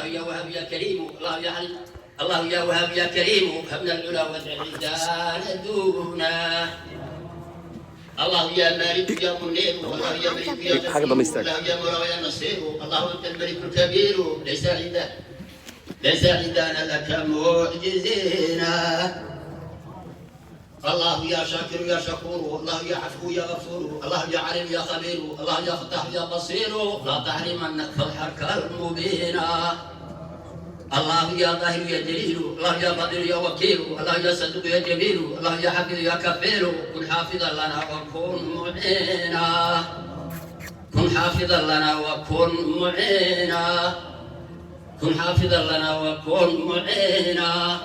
يا وهاب يا كريم الله يا علي الله يا وهاب يا كريم هبنا العلا والعدان دونا الله يا مالك يا منير الله يا ملك يا غفور الله يا مولا يا نصير الله انت الملك الكبير ليس عندنا لك معجزينا الله يا شاكر يا شكور الله يا عفو يا غفور الله يا عليم يا خبير الله يا فتاح يا بصير لا تحرمنك فالحق المبينا الله يا ظاهر يا جليل الله يا قادر يا وكيل الله يا صدق يا جميل الله يا حفيظ يا كفيل كن حافظا لنا وكن معينا كن حافظا لنا وكن معينا كن حافظا لنا وكن معينا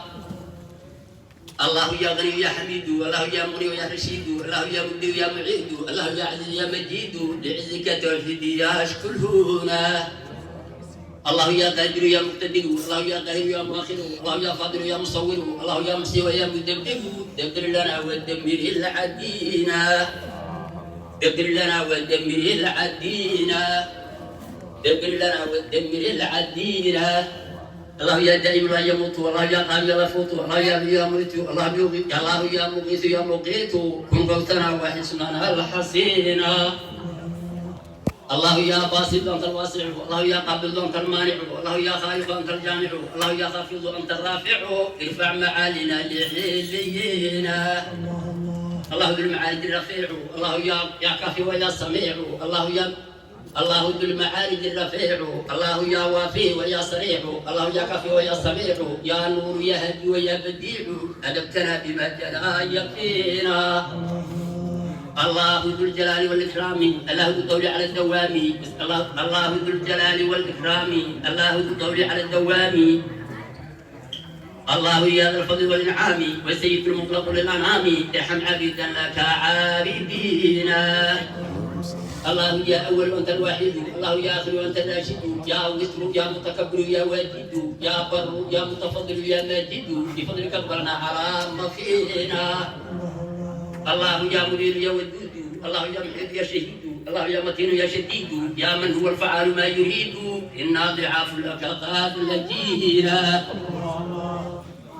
الله يا غني يا حميد الله يا مغني يا رشيد الله يا مبدي يا معيد الله يا عزيز يا مجيد لعزك توحيد يا اشكرهنا الله يا قادر يا مقتدر الله يا قاهر يا مؤخر الله يا فاضل يا مصور الله يا محصي ويا مدبر دبر لنا ودمر العدينا دبر لنا ودمر العدينا دبر لنا ودمر العدينا الله يا دائم لا يموت الله يا قام لا يفوت الله يا مميت الله يا مغيث يا مقيت كن غوثنا وحسننا الحسينا الله يا باسط انت الواسع الله يا قابض انت المانع الله يا خالق انت الجامع الله يا خافض انت الرافع ارفع معالينا لعلينا الله ذو المعارج الرفيع الله يا كافي ويا سميع الله ذو المعارج الرفيع الله يا وافي ويا صريع الله يا كافي ويا سميع يا نور يا هدي ويا بديع أدبتنا بما جلا يقينا الله ذو الجلال والإكرام الله ذو الطول على الدوام الله ذو الجلال والإكرام الله ذو الطول على الدوام الله يا ذا الفضل والإنعام والسيد المطلق للأنعام ارحم عبيدا لك عابدينا الله يا أول وأنت الوحيد الله يا آخر وأنت الراشد يا وتر يا متكبر يا واجد يا بر يا متفضل يا ماجد بفضلك اقبلنا على ما فينا الله يا منير يا ودود الله يا محيط يا شهيد الله يا متين يا شديد يا من هو الفعال ما يريد إنا ضعاف لك قاد لجينا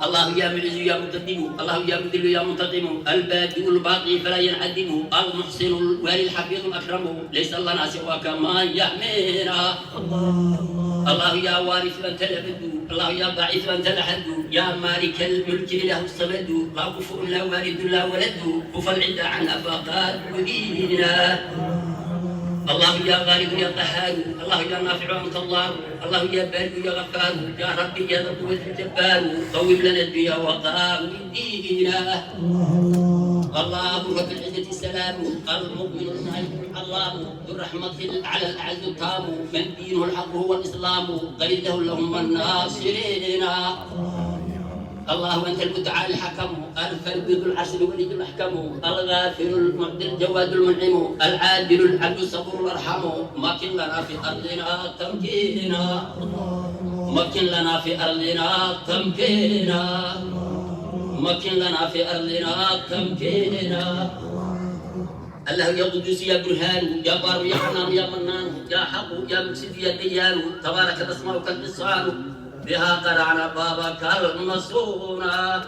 الله يا معز يا مقدم الله يا مذل يا منتقم البادئ الباقي فلا ينعدم المحسن الوالي الحفيظ الأكرم ليس لنا سواك ما يحمينا الله يا وارث أنت الأبد الله يا باعث أنت الأحد يا مالك الملك له الصمد لا كفء لا والد لا ولد كفى العدى عنا فقد أذينا الله يا غالب يا قهار الله يا نافع أنت الله الله يا بارئ يا غفار يا ربي يا ذا القوة الجبار طول لنا الدنيا وقام ديننا الله رب العزة السلام المؤمن النعيم العظام ذو الرحمة على الأعز التام من دينه الحق هو الإسلام قيده لهم الناصرين الله أنت المتعال الحكم الفرد ذو العرش الولي الأحكم الغافر المعدل الجواد المنعم العادل العبد الصبور الأرحم مكن لنا في أرضنا تمكينا مكن لنا في أرضنا تمكينا مكن لنا في أرضنا تمكينا الله يا قدوس يا برهان يا بار يا حنان يا منان يا حق يا مكسد يا ديان تبارك اسمك الإنسان بها قرعنا بابك المصونا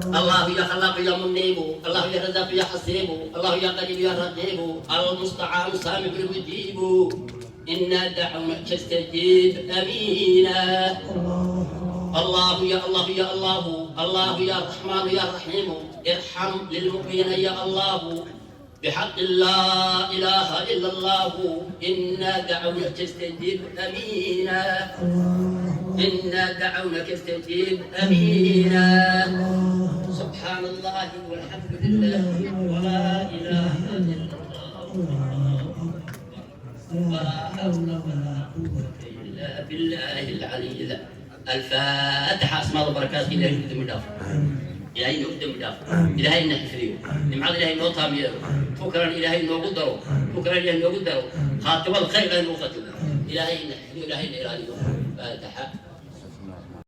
الله يا خلاق يا منيب الله يا رزاق يا حسيب الله يا قريب يا رقيب المستعان سامع المجيب إنا دعوناك استجيب أمينا الله يا الله يا الله الله يا رحمن يا رحيم ارحم للمؤمنين يا الله بحق لا إله إلا الله إنا دعوناك استجيب أمينا إنا دعوناك استجيب أمينا سبحان الله والحمد لله ولا إله إلا الله لا حول ولا قوة إلا بالله العلي الفاتحة أسماء وبركات إلهي نقدم الدافع إلهي نقدم الدافع إلهي نحفظه نمعاد إلهي نوطام يرو فكرا إلهي نوقدره فكرا إلهي نوقدره خاتم الخير إلهي نوقدره إلهي نحفظه إلهي نيرانيه فاتحة